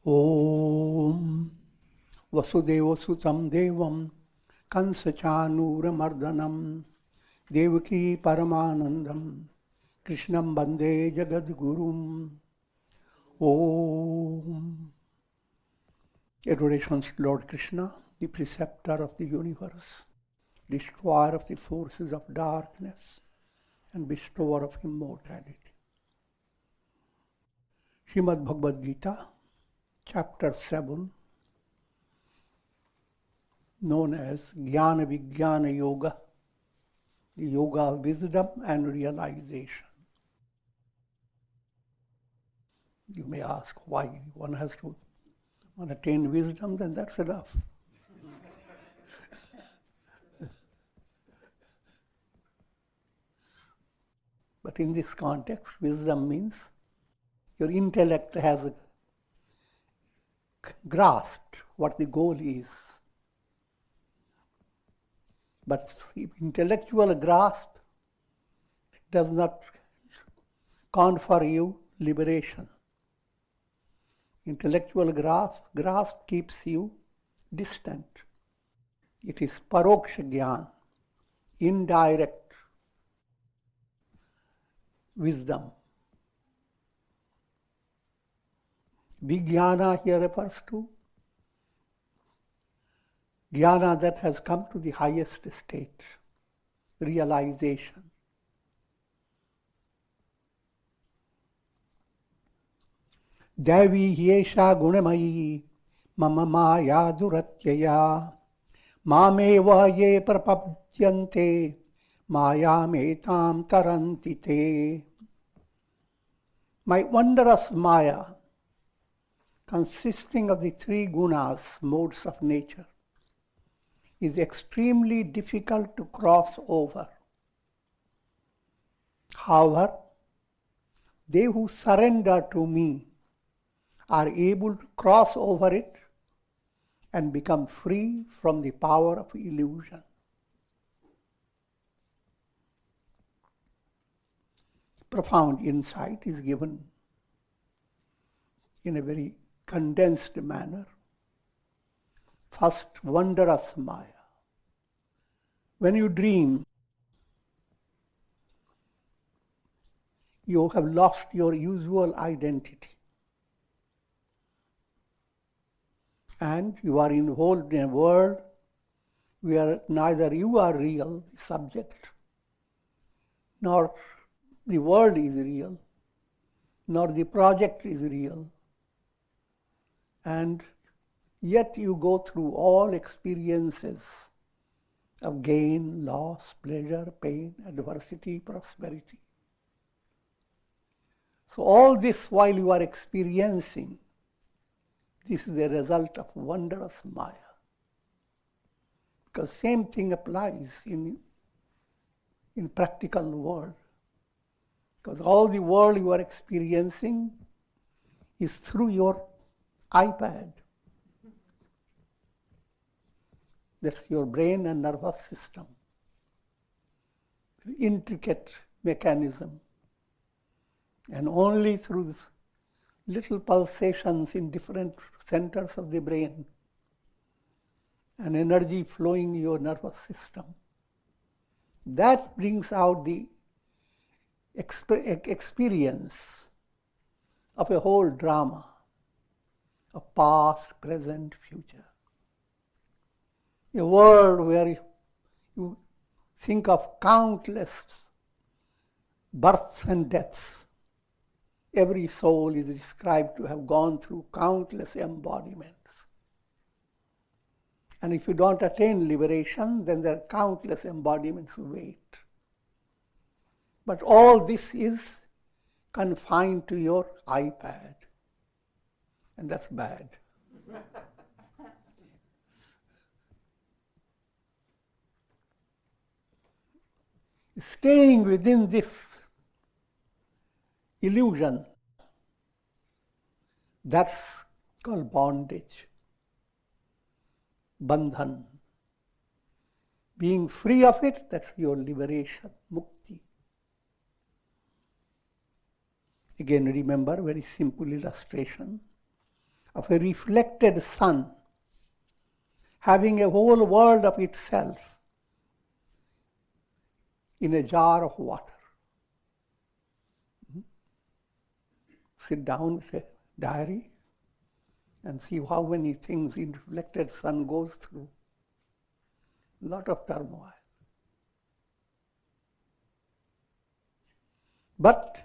Om Vasudeva Sutam Devam Kansachanuramardanam Devaki Paramanandam Krishnam Bande Jagadgurum. Om. Adorations to Lord Krishna, the preceptor of the universe, destroyer of the forces of darkness, and bestower of immortality. Srimad Bhagavad Gita, Chapter 7, known as Jnana Vijnana Yoga, the yoga of wisdom and realization. You may ask why one has to attain wisdom, then that's enough. But in this context, wisdom means your intellect has grasped what the goal is. But intellectual grasp does not confer you liberation. Intellectual grasp keeps you distant. It is paroksha jnana, indirect wisdom. Vijnana here refers to jnana that has come to the highest state, realization. Devi yesha gunamayi mama maya duratyaya mameva ye prapabhyante mayametam tarantite. My wondrous Maya, consisting of the three gunas, modes of nature, is extremely difficult to cross over. However, they who surrender to me are able to cross over it and become free from the power of illusion. Profound insight is given in a very condensed manner. First, wondrous Maya. When you dream, you have lost your usual identity. And you are involved in a world where neither you are real, the subject, nor the world is real, nor the project is real. And yet you go through all experiences of gain, loss, pleasure, pain, adversity, prosperity. So all this while you are experiencing, this is the result of wondrous Maya. Because same thing applies in practical world. Because all the world you are experiencing is through your iPad. That's your brain and nervous system. Intricate mechanism. And only through this little pulsations in different centers of the brain and energy flowing in your nervous system, that brings out the experience of a whole drama of past, present, future. A world where you think of countless births and deaths. Every soul is described to have gone through countless embodiments. And if you don't attain liberation, then there are countless embodiments who wait. But all this is confined to your iPad. And that's bad. Staying within this illusion, that's called bondage, bandhan. Being free of it, that's your liberation, mukti. Again, remember, very simple illustration. of a reflected sun having a whole world of itself in a jar of water. Sit down with a diary and see how many things the reflected sun goes through. A lot of turmoil. But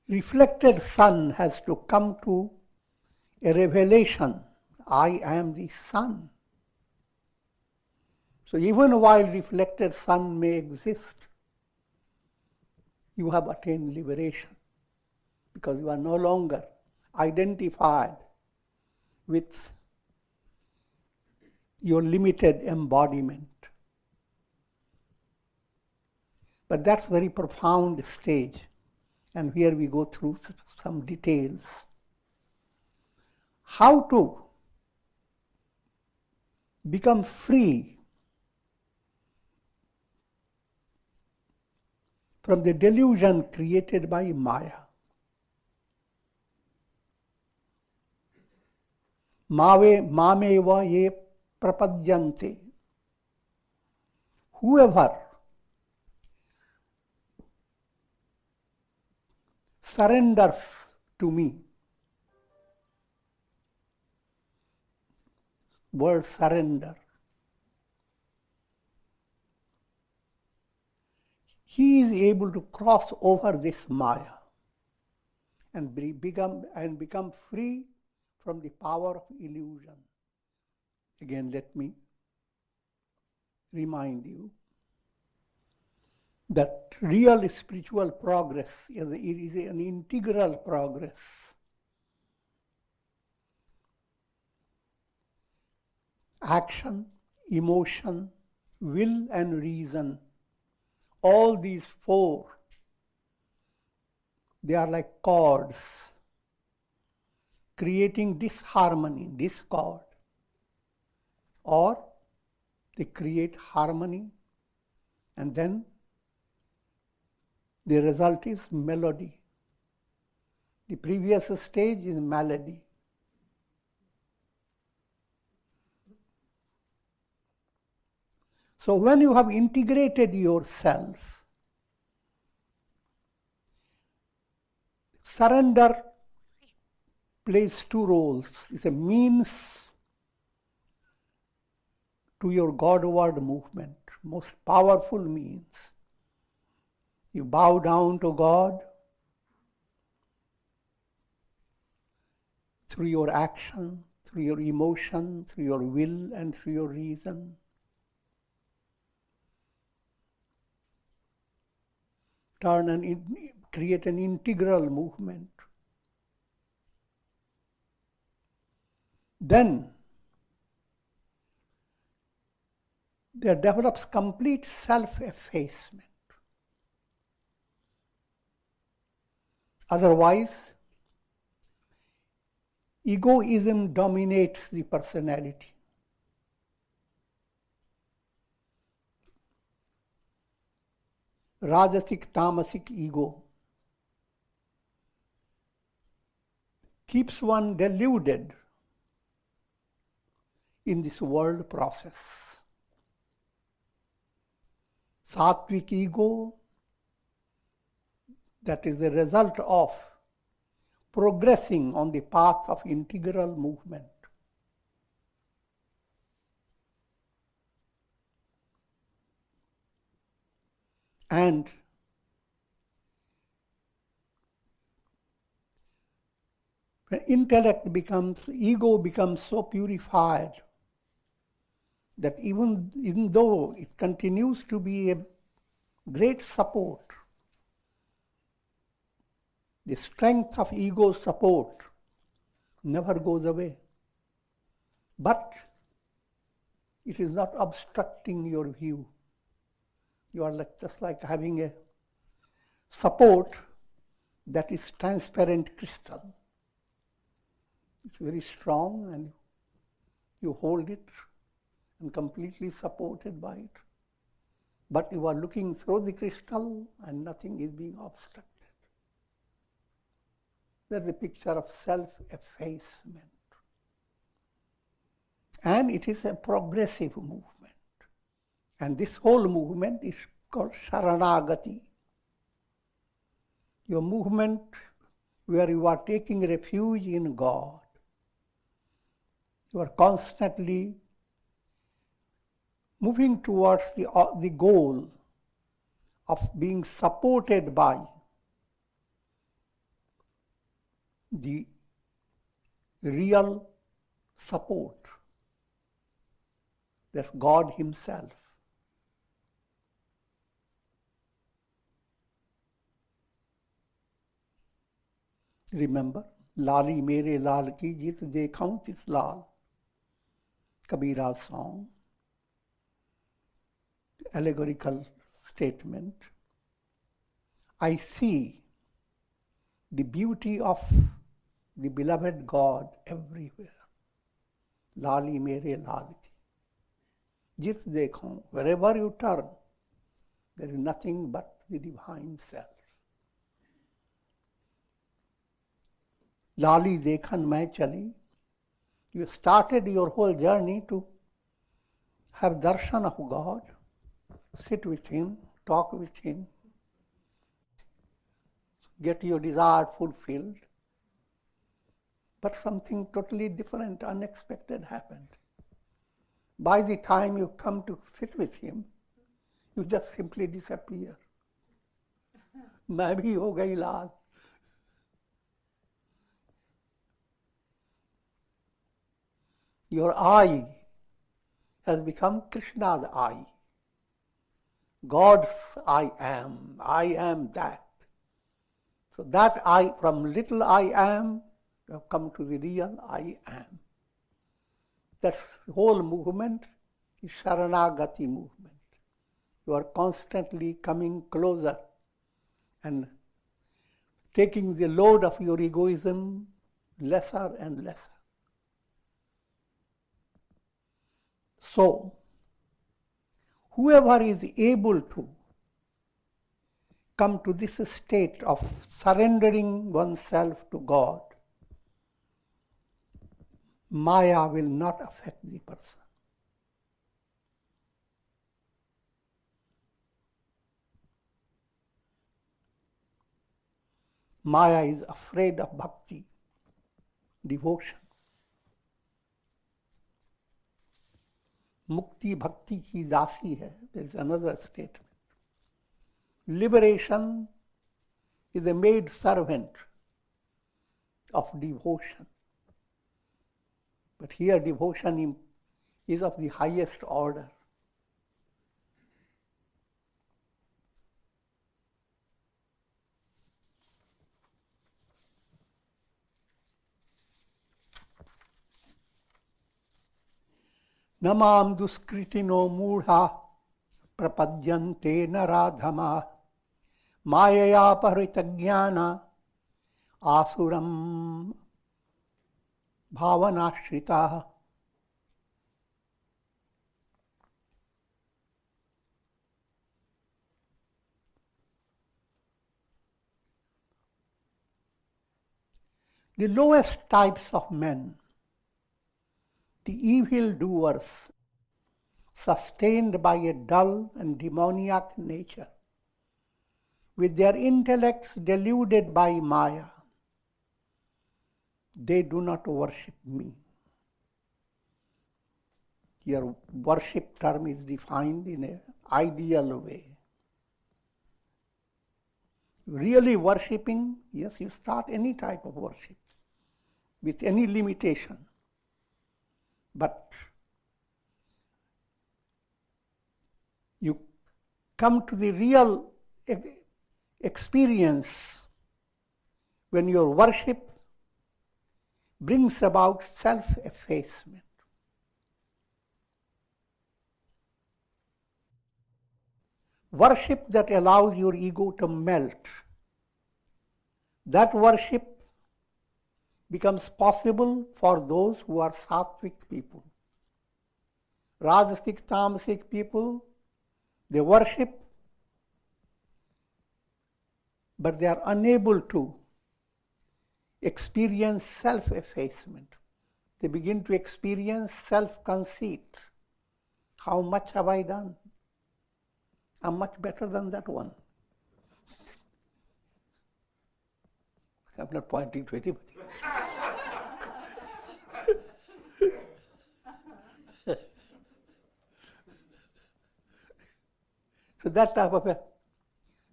reflected sun has to come to a revelation. I am the sun. So even while reflected sun may exist, you have attained liberation because you are no longer identified with your limited embodiment. But that's a very profound stage, and here we go through some details. How to become free from the delusion created by Maya. Mameva ye prapadyante. Whoever surrenders to me. Word surrender. He is able to cross over this Maya and become free from the power of illusion. Again, let me remind you that real spiritual progress is an integral progress. Action, emotion, will and reason, all these four, they are like chords creating disharmony, discord, or they create harmony, and then the result is melody. The previous stage is melody. So when you have integrated yourself, surrender plays two roles. It's a means to your Godward movement, most powerful means. You bow down to God through your action, through your emotion, through your will, and through your reason. Create an integral movement. Then there develops complete self-effacement. Otherwise, egoism dominates the personality. Rajasic, tamasic ego keeps one deluded in this world process. Sattvic ego, that is the result of progressing on the path of integral movement. And when ego becomes so purified that even though it continues to be a great support, the strength of ego support never goes away. But it is not obstructing your view. You are just like having a support that is transparent crystal. It's very strong and you hold it and completely supported by it. But you are looking through the crystal and nothing is being obstructed. That's the picture of self-effacement. And it is a progressive movement. And this whole movement is called Sharanagati. Your movement where you are taking refuge in God. You are constantly moving towards the goal of being supported by the real support. That's God Himself. Remember, Lali mere lal ki jit dekhaun tis lal. Kabira's song, allegorical statement. I see the beauty of the beloved God everywhere. Lali mere lal ki. Jit dekhaun, wherever you turn, there is nothing but the divine self. Lali dekhan main chali. You started your whole journey to have darshan of God, sit with Him, talk with Him, get your desire fulfilled. But something totally different, unexpected happened. By the time you come to sit with Him, you just simply disappear. Main bhi ho gayi lal. Your I has become Krishna's I. God's I am that. So that I, from little I am, you have come to the real I am. That whole movement is Sharanagati movement. You are constantly coming closer and taking the load of your egoism lesser and lesser. So, whoever is able to come to this state of surrendering oneself to God, Maya will not affect the person. Maya is afraid of bhakti, devotion. Mukti bhakti ki dasi hai. There is another statement. Liberation is a maid servant of devotion. But here devotion is of the highest order. Namam duskritino mudha prapadyante naradhama mayaya paritagnyana asuram bhavanashrita. The lowest types of men, the evil doers, sustained by a dull and demoniac nature, with their intellects deluded by Maya, they do not worship me. Here, worship term is defined in an ideal way. Really worshipping, yes, you start any type of worship with any limitation. But you come to the real experience when your worship brings about self-effacement. Worship that allows your ego to melt. That worship becomes possible for those who are sattvic people. Rajasic, tamasic people, they worship, but they are unable to experience self-effacement. They begin to experience self-conceit. How much have I done? I'm much better than that one. I'm not pointing to anybody. So that type of a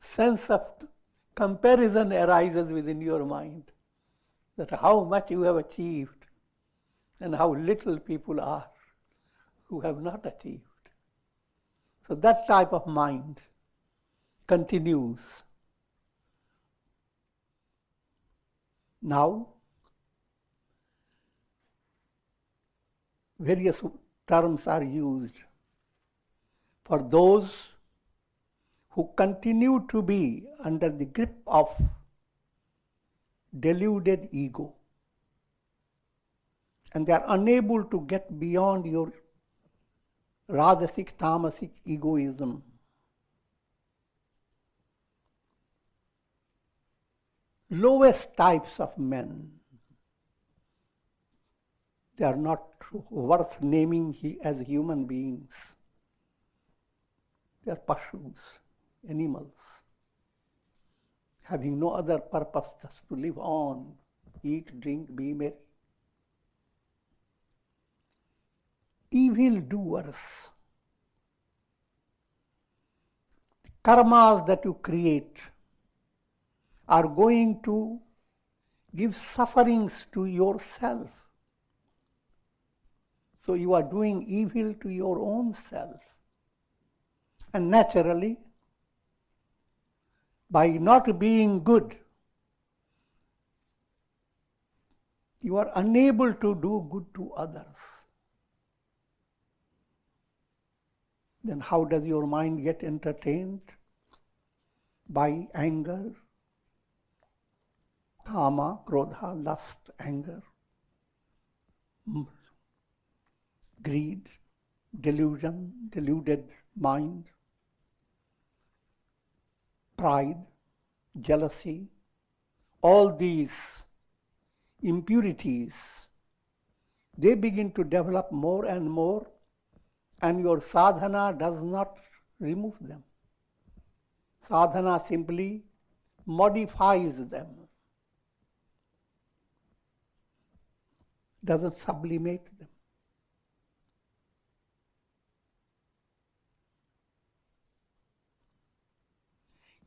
sense of comparison arises within your mind, that how much you have achieved and how little people are who have not achieved. So that type of mind continues. Now, various terms are used for those who continue to be under the grip of deluded ego, and they are unable to get beyond your rajasic, tamasic egoism. Lowest types of men, they are not worth naming as human beings. They are pashus, animals, having no other purpose just to live on, eat, drink, be merry. Evil doers, the karmas that you create are going to give sufferings to yourself. So you are doing evil to your own self. And naturally, by not being good, you are unable to do good to others. Then how does your mind get entertained? By anger, kama, krodha, lust, anger, greed, delusion, deluded mind, pride, jealousy. All these impurities, they begin to develop more and more, and your sadhana does not remove them. Sadhana simply modifies them, doesn't sublimate them.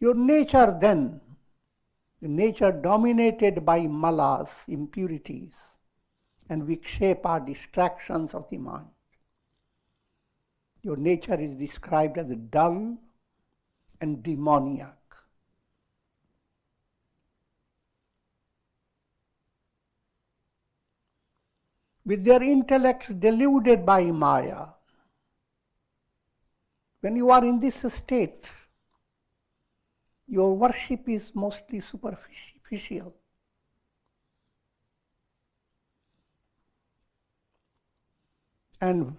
Your nature then, the nature dominated by malas, impurities, and vikshepa, distractions of the mind. Your nature is described as dull and demoniac. With their intellects deluded by Maya, when you are in this state, your worship is mostly superficial. And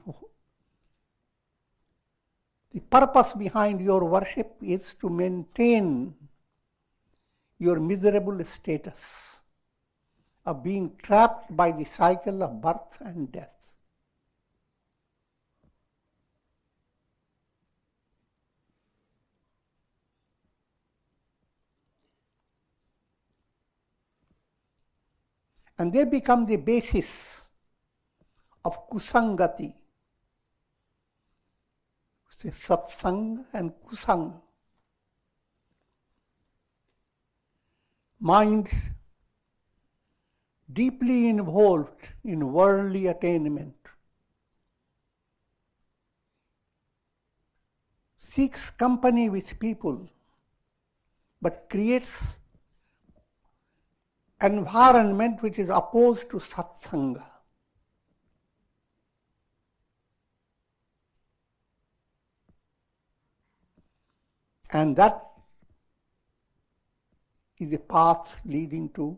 the purpose behind your worship is to maintain your miserable status of being trapped by the cycle of birth and death. And they become the basis of kusangati. Satsang and kusang. Mind deeply involved in worldly attainment seeks company with people, but creates environment which is opposed to satsanga. And that is a path leading to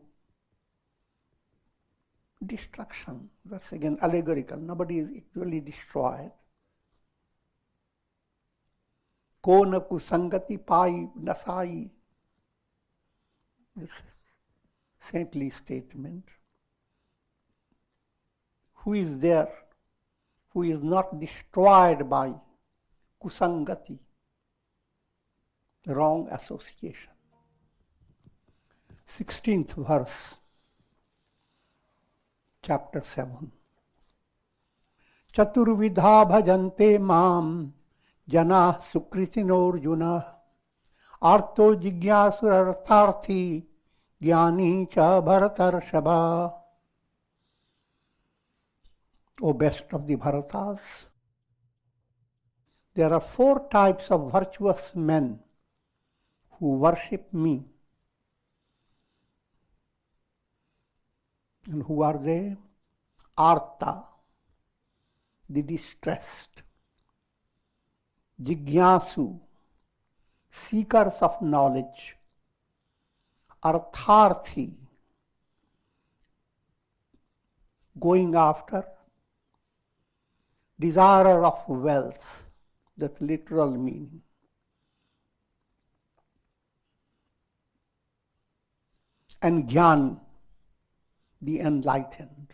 destruction. That's again allegorical. Nobody is actually destroyed. Ko na kusangati pai nasai. saintly statement. Who is there who is not destroyed by kusangati, wrong association? 16th verse, chapter 7. Chaturvidha bhajante mam jana sukritino Arjuna arto jigyasur jnani cha bharatarshava. O best of the Bharatas, there are 4 types of virtuous men who worship me. And who are they? Arta, the distressed. Jigyasu, seekers of knowledge. Artharthi, going after. Desirer of wealth, that's literal meaning. And Jnani, the enlightened.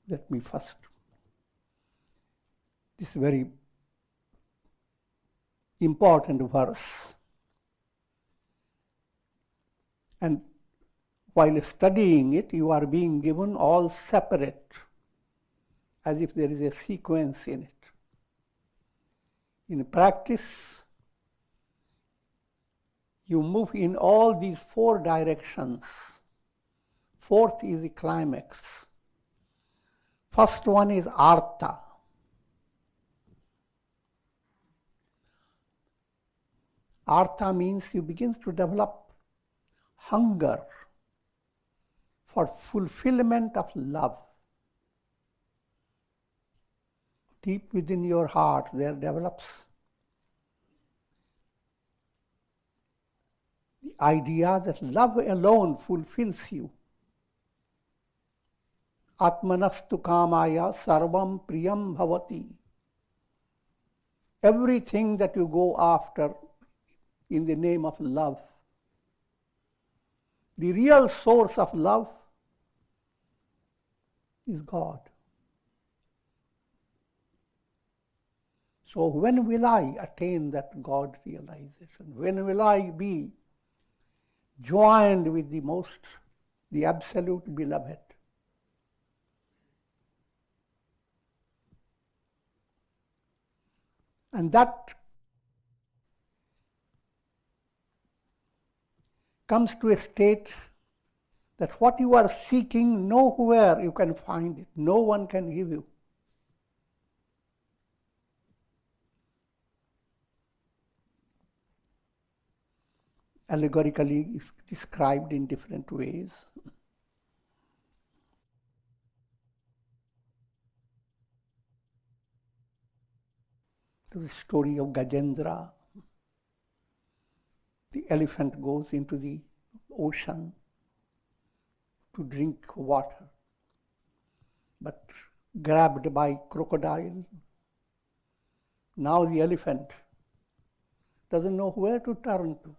Let me first, this very important verse. And while studying it, you are being given all separate, as if there is a sequence in it. In practice, you move in all these 4 directions. 4th is the climax. First one is artha. Artha means you begin to develop hunger for fulfillment of love. Deep within your heart there develops the idea that love alone fulfills you. Atmanastu kamaya sarvam priyam bhavati. Everything that you go after in the name of love. The real source of love is God. So when will I attain that God realization? When will I be joined with the absolute beloved? And that comes to a state that what you are seeking, nowhere you can find it. No one can give you. Allegorically is described in different ways. The story of Gajendra. The elephant goes into the ocean to drink water, but grabbed by crocodile. Now the elephant doesn't know where to turn to.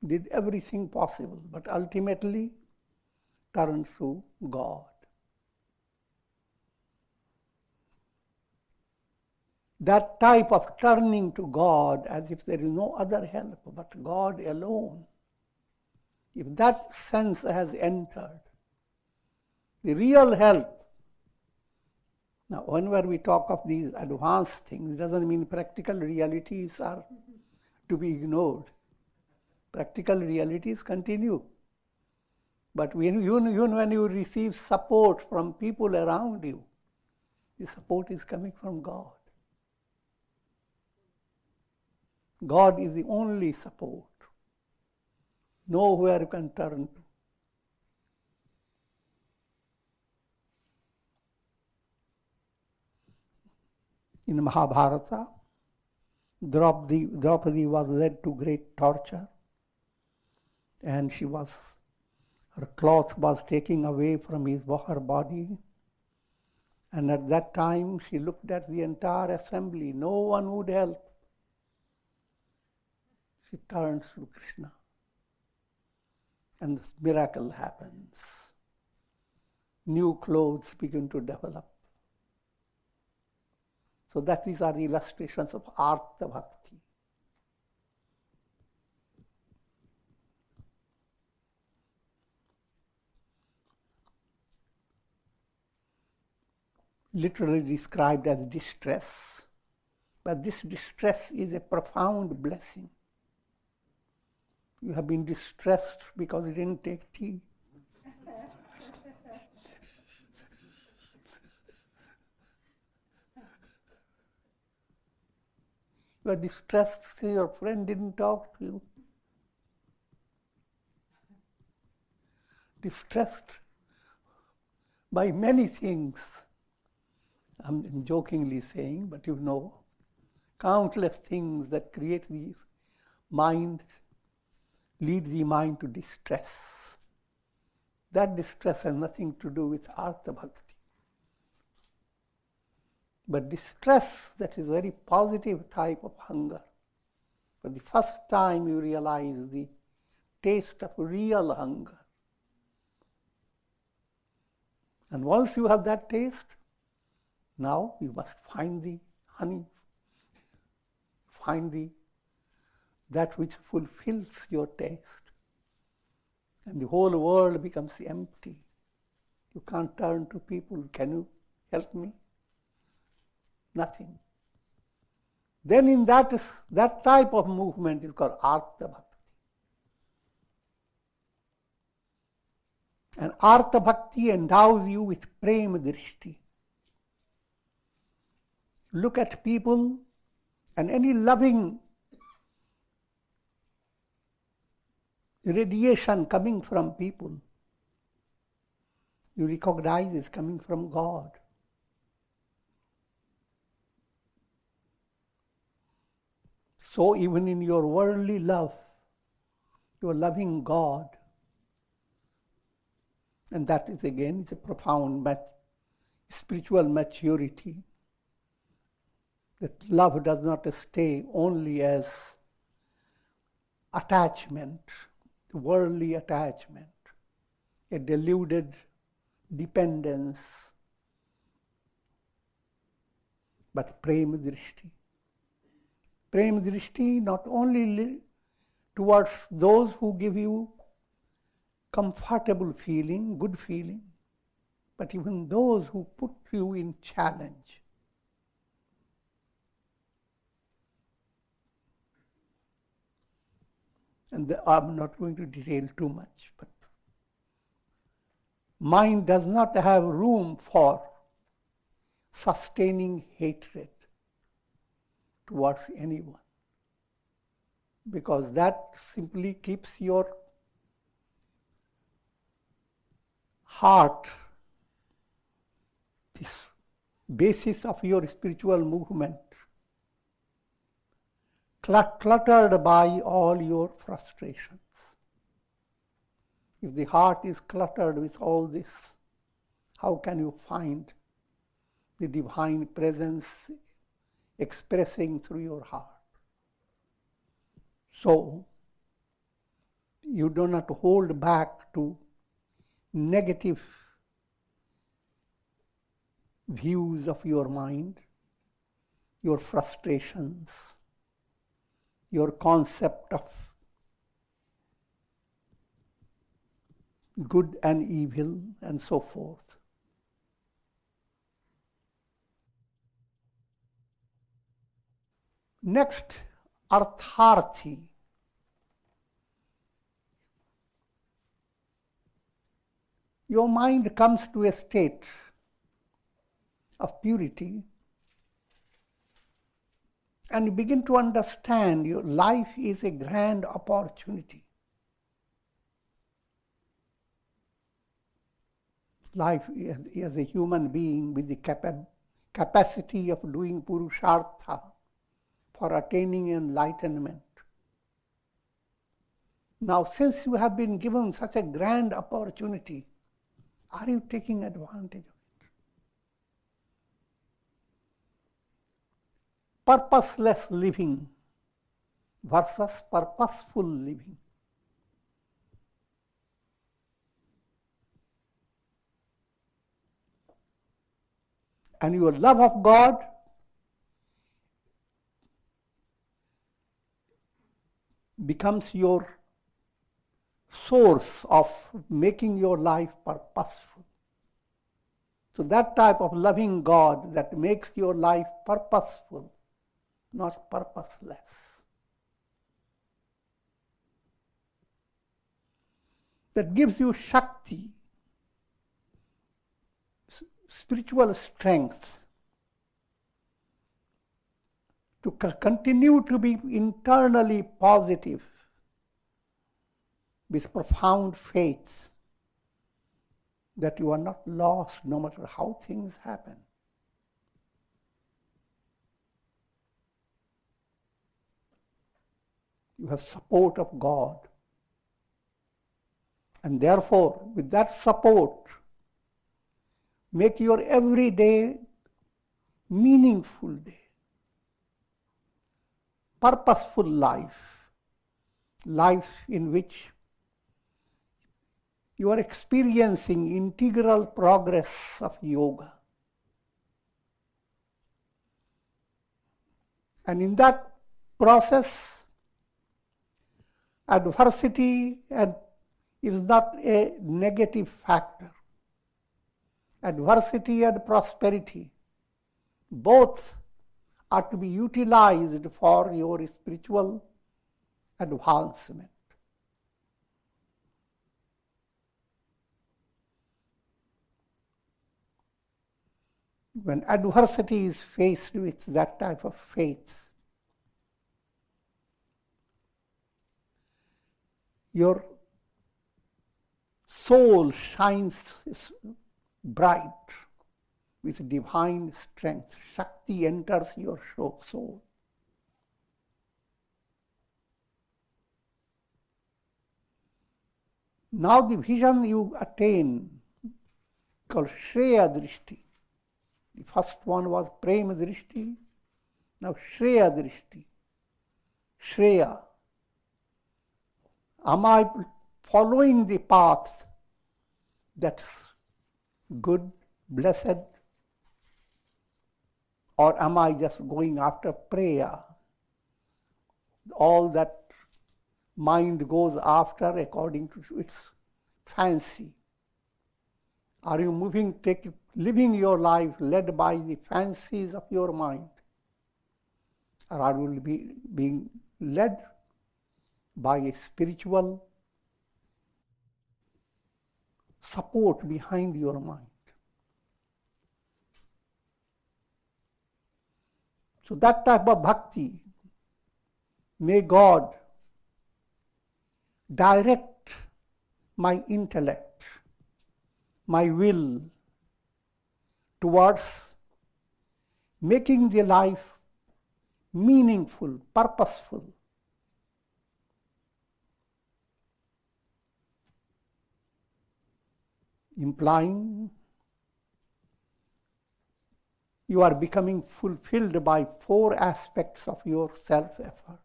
Did everything possible, but ultimately turns to God. That type of turning to God as if there is no other help but God alone, if that sense has entered, the real help. Now, whenever we talk of these advanced things, it doesn't mean practical realities are to be ignored. Practical realities continue. But when you receive support from people around you, the support is coming from God. God is the only support. Nowhere you can turn to. In Mahabharata, Draupadi was led to great torture, and her cloth was taken away from her body. And at that time, she looked at the entire assembly. No one would help. she turns to Krishna. And this miracle happens. New clothes begin to develop. So that these are the illustrations of Artha Bhakti. Literally described as distress, but this distress is a profound blessing. You have been distressed because you didn't take tea. You are distressed because your friend didn't talk to you. Distressed by many things. I'm jokingly saying, but you know, countless things that create the mind, lead the mind to distress. That distress has nothing to do with Artha Bhakti. But distress, that is very positive type of hunger. For the first time you realize the taste of real hunger. And once you have that taste, now you must find the honey, find that which fulfills your taste. And the whole world becomes empty. You can't turn to people, can you help me? Nothing. Then in that type of movement is called Artha Bhakti. And Artha Bhakti endows you with Prema Drishti. Look at people and any loving radiation coming from people, you recognize is coming from God. So even in your worldly love, you are loving God. And that is again a profound spiritual maturity. That love does not stay only as attachment, worldly attachment, a deluded dependence, but Prema Drishti. Prema Drishti not only towards those who give you comfortable feeling, good feeling, but even those who put you in challenge. And I'm not going to detail too much, but mind does not have room for sustaining hatred towards anyone, because that simply keeps your heart, this basis of your spiritual movement, cluttered by all your frustrations. If the heart is cluttered with all this, how can you find the divine presence expressing through your heart? So, you do not hold back to negative views of your mind, your frustrations, your concept of good and evil, and so forth. Next, Artharthi. Your mind comes to a state of purity, and you begin to understand your life is a grand opportunity. Life as a human being with the capacity of doing purushartha for attaining enlightenment. Now, since you have been given such a grand opportunity, are you taking advantage of it? Purposeless living versus purposeful living. And your love of God becomes your source of making your life purposeful. So that type of loving God that makes your life purposeful, not purposeless. That gives you Shakti, spiritual strength to continue to be internally positive with profound faith that you are not lost no matter how things happen. You have support of God. And therefore, with that support, make your every day meaningful day, purposeful life, life in which you are experiencing integral progress of yoga. And in that process, adversity is not a negative factor. Adversity and prosperity, both are to be utilized for your spiritual advancement. When adversity is faced with that type of faith, your soul shines bright with divine strength. Shakti enters your soul. Now the vision you attain, called Shreya Drishti. The first one was Prema Drishti, now Shreya Drishti. Shreya. Am I following the path that's good, blessed, or am I just going after Preya? All that mind goes after according to its fancy. Are you living your life led by the fancies of your mind? Or are you being led by a spiritual support behind your mind? So that type of bhakti, may God direct my intellect, my will towards making the life meaningful, purposeful. Implying you are becoming fulfilled by 4 aspects of your self-effort.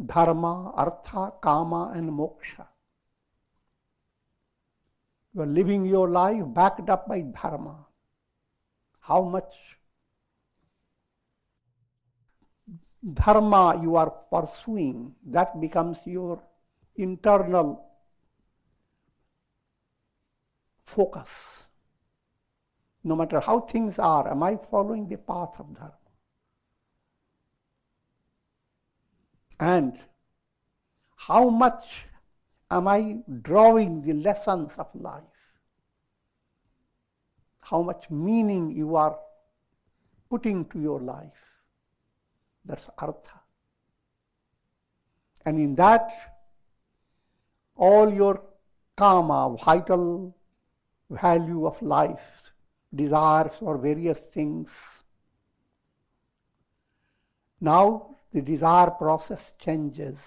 Dharma, Artha, Kama, and Moksha. You are living your life backed up by Dharma. How much Dharma you are pursuing, that becomes your internal focus. No matter how things are, am I following the path of Dharma? And how much am I drawing the lessons of life? How much meaning you are putting to your life? That's Artha. And in that, all your Kama, vital value of life, desires for various things. Now the desire process changes.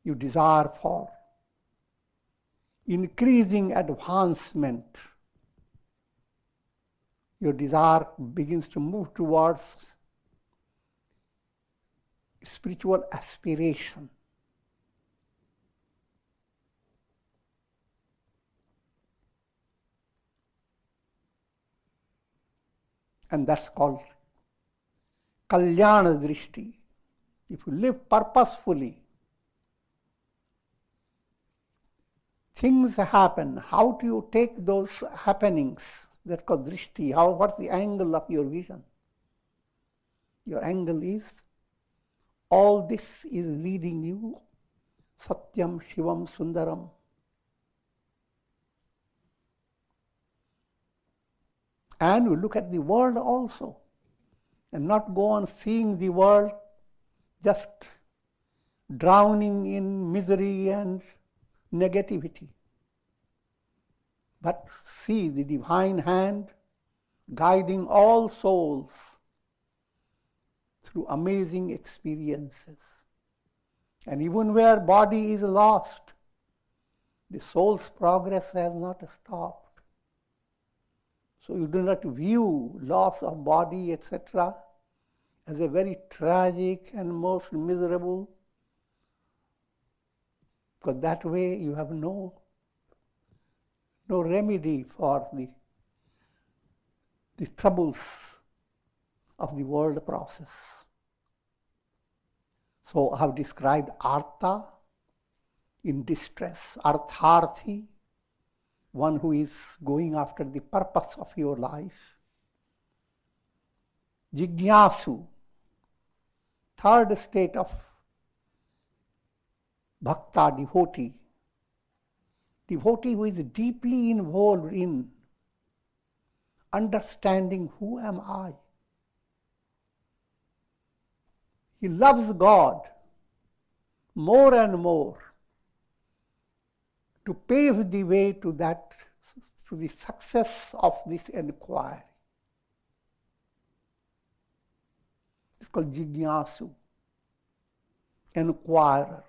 You desire for increasing advancement your desire begins to move towards spiritual aspiration. And that's called Kalyana Drishti. If you live purposefully, things happen. How do you take those happenings? That's called Drishti. What's the angle of your vision? Your angle is, all this is leading you, Satyam, Shivam, Sundaram. And you look at the world also, and not go on seeing the world just drowning in misery and negativity, but see the divine hand guiding all souls through amazing experiences. And even where body is lost, the soul's progress has not stopped. So you do not view loss of body, etc., as a very tragic and most miserable, because that way you have no remedy for the troubles of the world process. So I have described Artha in distress, Artharthi, one who is going after the purpose of your life. Jignasu, third state of bhakta, devotee who is deeply involved in understanding who am I. He loves God more and more to pave the way to the success of this inquiry. It's called Jignasu, inquirer.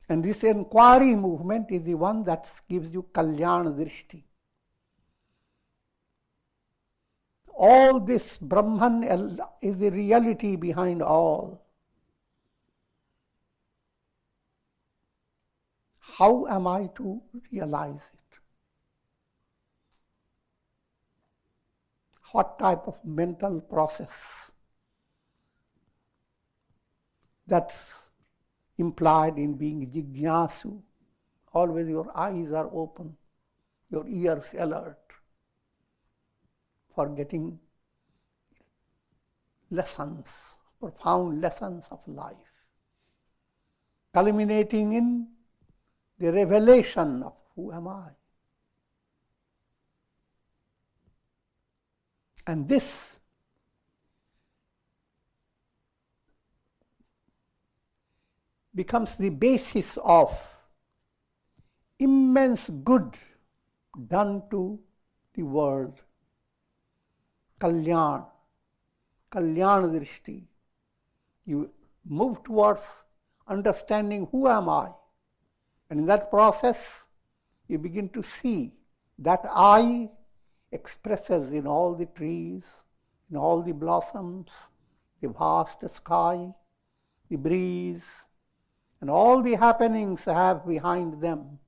And this inquiry movement is the one that gives you Kalyana Drishti. All this Brahman is the reality behind all. How am I to realize it? What type of mental process that's implied in being jignasu? Always your eyes are open, your ears alert for getting lessons, profound lessons of life, culminating in the revelation of who am I. And this becomes the basis of immense good done to the world. Kalyana Drishti. You move towards understanding who am I. And in that process, you begin to see that I expresses in all the trees, in all the blossoms, the vast sky, the breeze, and all the happenings have behind them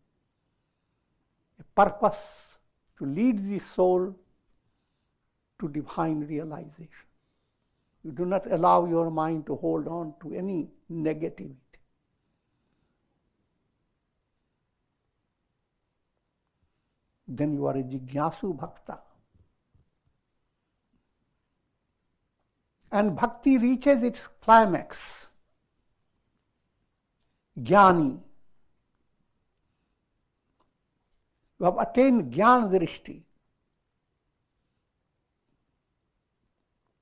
a purpose to lead the soul to divine realization. You do not allow your mind to hold on to any negativity. Then you are a Jignasu Bhakta. And bhakti reaches its climax. Jnani. You have attained Jnana Drishti.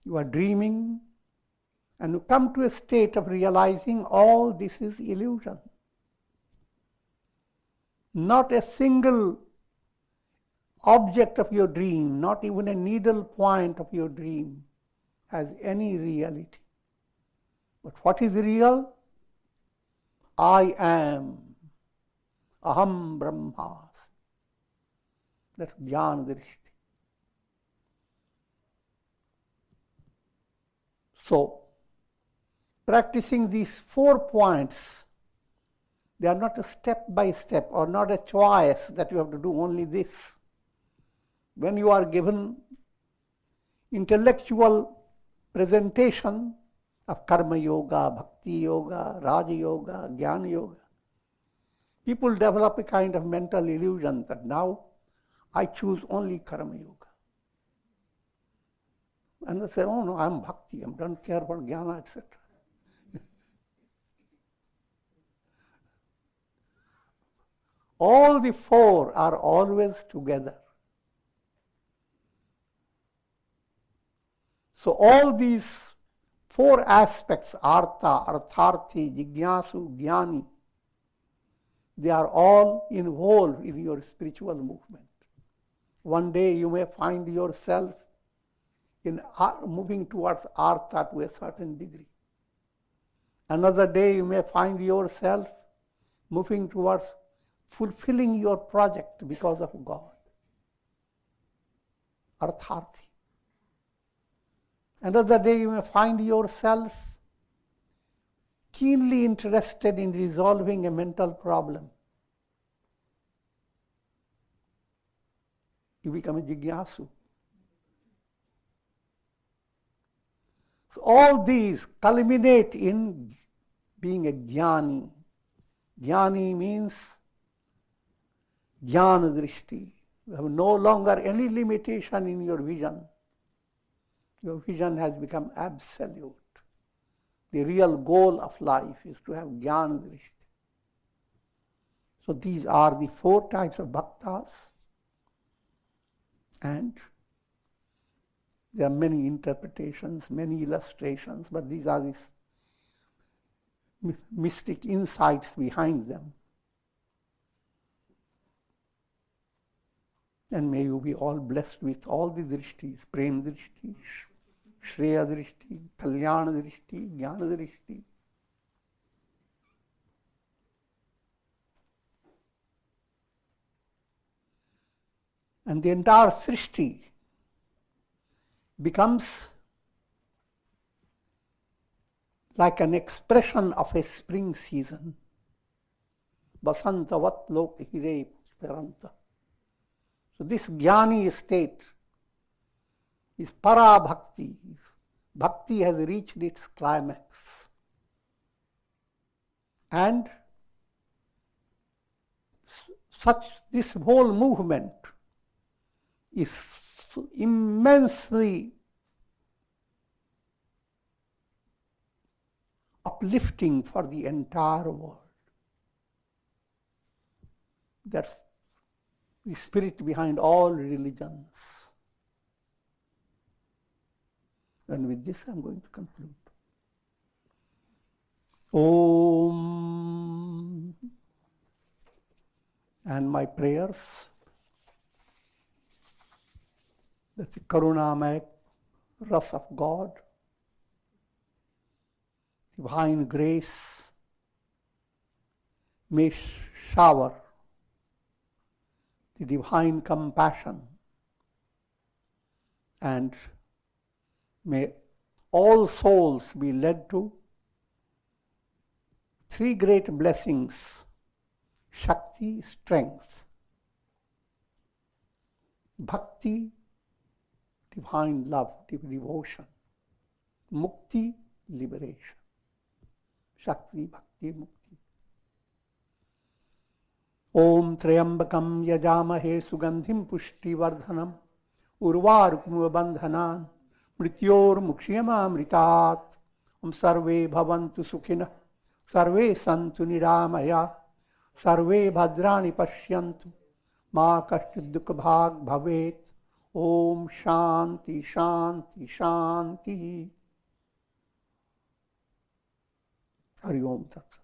You are dreaming and you come to a state of realizing all this is illusion. Not a single object of your dream, not even a needle point of your dream has any reality. But what is real? I am, aham brahmas. That's jnana drishti. So, practicing these 4 points, they are not a step by step or not a choice that you have to do only this. When you are given intellectual presentation of karma yoga, bhakti yoga, raja yoga, jnana yoga, people develop a kind of mental illusion that now I choose only karma yoga. And they say, oh no, I'm bhakti, I don't care about jnana, etc. All the 4 are always together. So all these 4 aspects, artha, artharthi, jignasu, jnani, they are all involved in your spiritual movement. One day you may find yourself in moving towards artha to a certain degree. Another day you may find yourself moving towards fulfilling your project because of God. Artharthi. Another day you may find yourself keenly interested in resolving a mental problem. You become a jignasu. So all these culminate in being a jnani. Jnani means jnana drishti. You have no longer any limitation in your vision. Your vision has become absolute. The real goal of life is to have jnana drishti. So these are the 4 types of bhaktas, and there are many interpretations, many illustrations, but these are these mystic insights behind them. And may you be all blessed with all the drishtis, prem drishti, shreya drishti, kalyana drishti, jnana drishti. And the entire srishti becomes like an expression of a spring season. Basantavat lok hire speranta. So this jnani state is para bhakti. Bhakti has reached its climax. And this whole movement is immensely uplifting for the entire world. That's the spirit behind all religions. And with this I'm going to conclude. Om. And my prayers, that the Karunamaya Ras of God, divine grace, may shower the divine compassion, and may all souls be led to 3 great blessings: Shakti, strength; Bhakti, divine love, devotion; Mukti, liberation. Shakti, Bhakti, Mukti. Om Trayambakam Yajamahe Sugandhim Pushti Vardhanam Urvarukmuva Bandhanan Mrityor Mukshiyama Mritat. Om Sarve Bhavantu Sukhina Sarve Santu Niramaya Sarve Bhadrani Pashyantu Ma Kashchid Dukha Bhag Bhavet. Om Shanti Shanti Shanti. Hari Om Tat Sat.